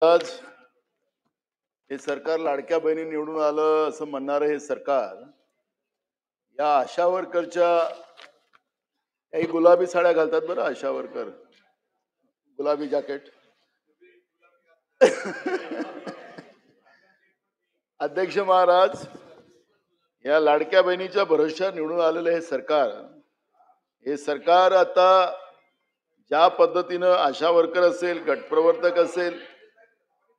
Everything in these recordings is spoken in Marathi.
आज हे सरकार लाडक्या बहिणी निवडून आलं असं म्हणणारं हे सरकार या आशा वर्करच्या काही गुलाबी साड्या घालतात बरं. आशा वर्कर गुलाबी जॅकेट. अध्यक्ष महाराज, या लाडक्या बहिणीच्या भरोश्यावर निवडून आलेलं हे सरकार आता ज्या पद्धतीनं आशा वर्कर असेल, गटप्रवर्तक असेल,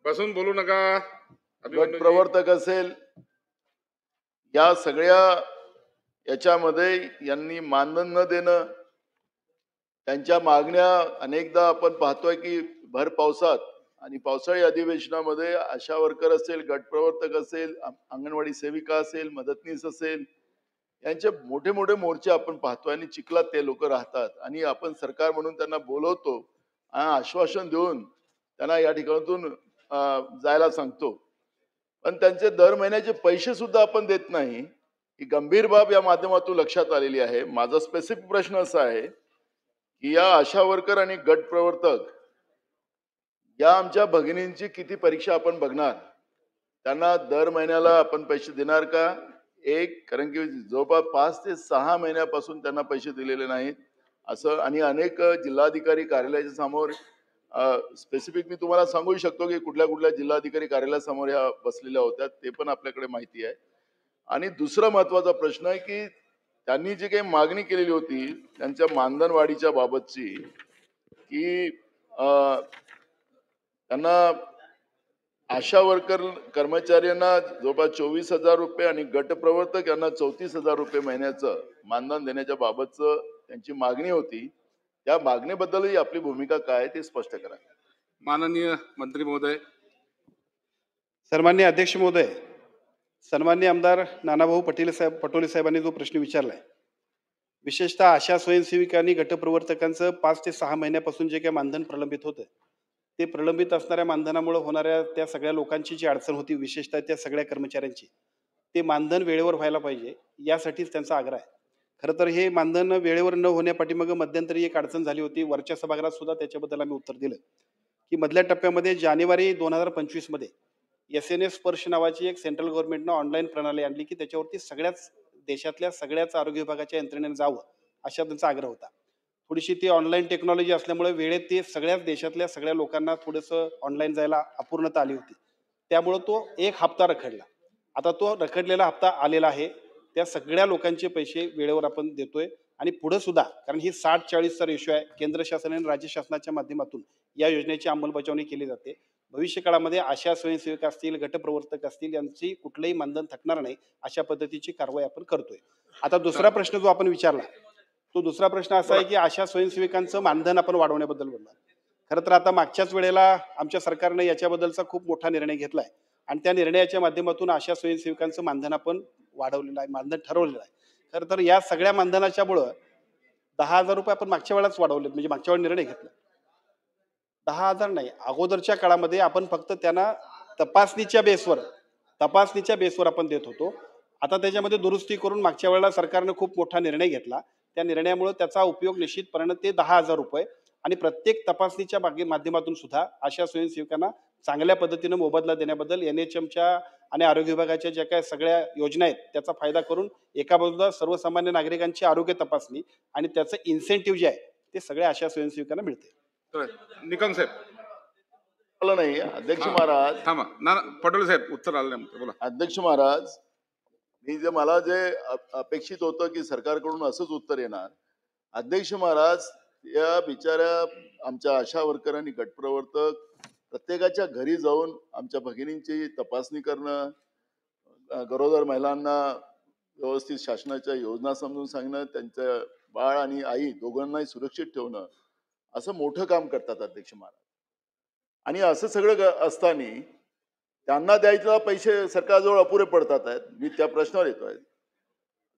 बसून बोलू नका. गटप्रवर्तक असेल, या सगळ्या याच्यामध्ये यांनी मानधन न देणं, त्यांच्या मागण्या अनेकदा आपण पाहतोय की भर पावसात आणि पावसाळी अधिवेशनामध्ये आशा वर्कर असेल, गटप्रवर्तक असेल, अंगणवाडी सेविका असेल, मदतनीस असेल, यांचे मोठे मोठे मोर्चे आपण पाहतोय आणि चिखलात ते लोक राहतात आणि आपण सरकार म्हणून त्यांना बोलवतो आणि आश्वासन देऊन त्यांना या ठिकाणातून जायला सांगतो, पण त्यांचे दर महिन्याचे पैसे सुद्धा आपण देत नाही. ही गंभीर बाब या माध्यमातून लक्षात आलेली आहे. माझा स्पेसिफिक प्रश्न असा आहे की या आशा वर्कर आणि गट प्रवर्तक या आमच्या भगिनींची किती परीक्षा आपण बघणार? त्यांना दर महिन्याला आपण पैसे देणार का? कारण की जवळपास 5 ते 6 महिन्यापासून त्यांना पैसे दिलेले नाहीत असं, आणि अनेक जिल्हाधिकारी कार्यालयाच्या समोर स्पेसिफिक मी तुम्हाला सांगू शकतो की कुठल्या कुठल्या जिल्हाधिकारी कार्यालयासमोर या बसलेल्या होत्या, ते पण आपल्याकडे माहिती आहे. आणि दुसरा महत्वाचा प्रश्न आहे की त्यांनी जी काही मागणी केलेली होती त्यांच्या मानधन वाढीच्या बाबतची, की त्यांना आशा वर्कर कर्मचाऱ्यांना जवळपास 24,000 रुपये आणि गटप्रवर्तक यांना 34,000 रुपये महिन्याचं मानधन देण्याच्या बाबतचं त्यांची मागणी होती. त्या मागणीबद्दलही आपली भूमिका काय ते स्पष्ट करा. माननीय मंत्री महोदय. सन्माननीय अध्यक्ष महोदय, सन्माननीय आमदार नानाभाऊ पटोले साहेबांनी जो प्रश्न विचारलाय, विशेषतः आशा स्वयंसेविका आणि गटप्रवर्तकांचं 5 ते 6 महिन्यापासून जे काही मानधन प्रलंबित होतं, ते प्रलंबित असणाऱ्या मानधनामुळे होणाऱ्या त्या सगळ्या लोकांची जी अडचण होती, विशेषतः त्या सगळ्या कर्मचाऱ्यांची, ते मानधन वेळेवर व्हायला पाहिजे यासाठीच त्यांचा आग्रह आहे. खरं तर हे मानधन वेळेवर न होण्यापाठीमागं मध्यंतरी एक अडचण झाली होती. वरच्या सभागृहात सुद्धा त्याच्याबद्दल आम्ही उत्तर दिलं की मधल्या टप्प्यामध्ये जानेवारी 2025 मध्ये SNS स्पर्श नावाची एक सेंट्रल गव्हर्नमेंटनं ऑनलाईन प्रणाली आणली की त्याच्यावरती सगळ्याच देशातल्या सगळ्याच आरोग्य विभागाच्या यंत्रणेने जावं अशा त्यांचा आग्रह होता. थोडीशी ती ऑनलाईन टेक्नॉलॉजी असल्यामुळे वेळेत ते सगळ्याच देशातल्या सगळ्या लोकांना थोडंसं ऑनलाईन जायला अपूर्णता आली होती. त्यामुळं तो एक हप्ता रखडला. आता तो रखडलेला हप्ता आलेला आहे. त्या सगळ्या लोकांचे पैसे वेळेवर आपण देतोय आणि पुढे सुद्धा, कारण ही 60-40चा रेशो आहे, केंद्र शासन आणि राज्य शासनाच्या माध्यमातून या योजनेची अंमलबजावणी केली जाते. भविष्य काळामध्ये आशा स्वयंसेविका असतील, गटप्रवर्तक असतील, यांची कुठलंही मानधन थकणार नाही अशा पद्धतीची कारवाई आपण करतोय. आता दुसरा प्रश्न जो आपण विचारला, तो दुसरा प्रश्न असा आहे की आशा स्वयंसेविकांचं मानधन आपण वाढवण्याबद्दल बोलला. खरं तर आता मागच्याच वेळेला आमच्या सरकारने याच्याबद्दलचा खूप मोठा निर्णय घेतलाय आणि त्या निर्णयाच्या माध्यमातून आशा स्वयंसेविकांचं मानधन आपण वाढवलेलं आहे, मानधन ठरवलेलं आहे. खरं तर या सगळ्या मानधनाच्यामुळं 10,000 रुपये आपण मागच्या वेळेलाच वाढवलेत, म्हणजे मागच्या वेळेला निर्णय घेतला. 10,000 नाही, अगोदरच्या काळामध्ये आपण फक्त त्यांना तपासणीच्या बेसवर आपण देत होतो. आता त्याच्यामध्ये दुरुस्ती करून मागच्या वेळेला सरकारनं खूप मोठा निर्णय घेतला. त्या निर्णयामुळे त्याचा उपयोग निश्चितपणे ते 10,000 रुपये आणि प्रत्येक तपासणीच्या माध्यमातून सुद्धा अशा स्वयंसेवकांना चांगल्या पद्धतीनं मोबदला देण्याबद्दल NHMच्या आणि आरोग्य विभागाच्या ज्या काही सगळ्या योजना आहेत त्याचा फायदा करून एका बाजूला सर्वसामान्य नागरिकांची आरोग्य तपासणी आणि त्याचं इन्सेंटिव्ह जे आहे ते सगळ्या आशा स्वयंसेवकांना मिळते. निकम साहेब. नाही अध्यक्ष महाराज, थांबा ना, पटोले साहेब उत्तर आलं नाही. बोला. अध्यक्ष महाराज, मला जे अपेक्षित होतं की सरकारकडून असंच उत्तर येणार. अध्यक्ष महाराज, या बिचाऱ्या आमच्या आशा वर्कर आणि गटप्रवर्तक प्रत्येकाच्या घरी जाऊन आमच्या भगिनींची तपासणी करणं, गरोदर महिलांना व्यवस्थित शासनाच्या योजना समजून सांगणं, त्यांचं बाळ आणि आई दोघांनाही सुरक्षित ठेवणं, असं मोठं काम करतात अध्यक्ष महाराज. आणि असं सगळं असताना त्यांना द्यायला पैसे सरकारजवळ अपुरे पडतात आहेत. मी त्या प्रश्नावर येतोय,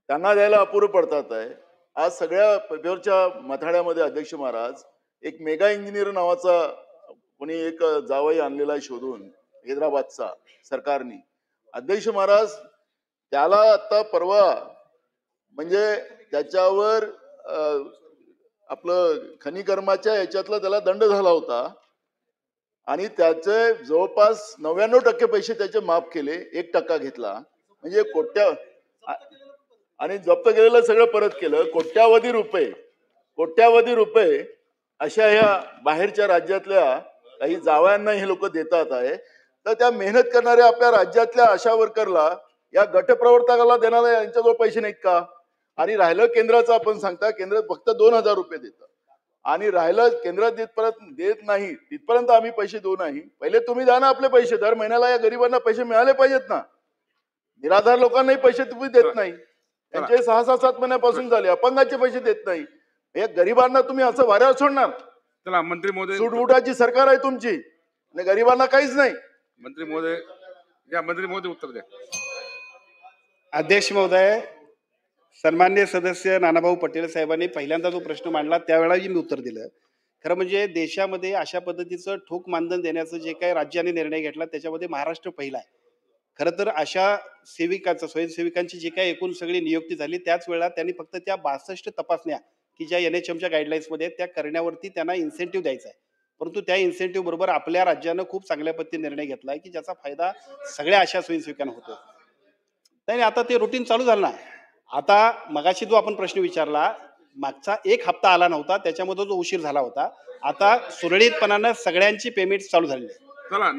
त्यांना द्यायला अपुरे पडतात आहे. आज सगळ्या पेपरच्या मथाळ्यामध्ये अध्यक्ष महाराज एक मेगा इंजिनियर नावाचा कोणी एक जावई आणलेला आहे शोधून, हैदराबादचा सरकारने. अध्यक्ष महाराज, त्याला आता परवा म्हणजे त्याच्यावर आपलं खनिकर्माच्या याच्यातला त्याला दंड झाला होता. आणि त्याचे जवळपास 99% पैसे त्याचे माफ केले, 1% घेतला. म्हणजे आणि जप्त केलेलं सगळं परत केलं. कोट्यावधी रुपये अशा ह्या बाहेरच्या राज्यातल्या काही जावयांना हे लोक देतात आहे. तर त्या मेहनत करणाऱ्या आपल्या राज्यातल्या आशा वर्करला, या गटप्रवर्तकाला देणारा यांच्याजवळ पैसे नाहीत का? आणि राहिलं केंद्राचं, आपण सांगता केंद्र फक्त 2,000 रुपये देतं. आणि राहिलं केंद्रात जिथपर्यंत देत नाही तिथपर्यंत आम्ही पैसे देऊ नाही. पहिले तुम्ही द्या ना आपले पैसे. दर महिन्याला या गरिबांना पैसे मिळाले पाहिजेत ना. निराधार लोकांनाही पैसे तुम्ही देत नाही. त्यांचे 6-7 महिन्यापासून झाले. अपंगाचे पैसे देत नाही. या गरिबांना तुम्ही असं वाऱ्यावर सोडणार? चला मंत्री महोदय, सूटबुटाची सरकार आहे तुमची आणि गरिबांना काहीच नाही. मंत्री महोदय या मंत्री महोदय उत्तर द्या. अध्यक्ष महोदय, सन्मान्य सदस्य नानाभाऊ पटेल साहेबांनी पहिल्यांदा जो प्रश्न मांडला त्यावेळेलाही मी उत्तर दिलं. खरं म्हणजे देशामध्ये अशा पद्धतीचं ठोक मानधन देण्याचं जे काही राज्याने निर्णय घेतला त्याच्यामध्ये महाराष्ट्र पहिला आहे. खरं तर अशा सेविकाचं, स्वयंसेविकांची जी काही एकूण सगळी नियुक्ती झाली त्याच वेळेला त्यांनी फक्त त्या 62 तपासण्या की ज्या NHMच्या गाईडलाईन्समध्ये त्या करण्यावरती त्यांना इन्सेंटिव्ह द्यायचा आहे. परंतु त्या इन्सेंटिव्ह बरोबर आपल्या राज्यानं खूप चांगल्या पद्धतीने निर्णय घेतला आहे की ज्याचा फायदा सगळ्या अशा स्वयंसेविकांना होतो. नाही, आता ते रुटीन चालू झालं ना. आता मगाशी जो आपण प्रश्न विचारला, मागचा 1 हप्ता आला नव्हता, त्याच्यामध्ये जो उशीर झाला होता, आता सुरळीतपणानं सगळ्यांची पेमेंट चालू झालेली आहे. चला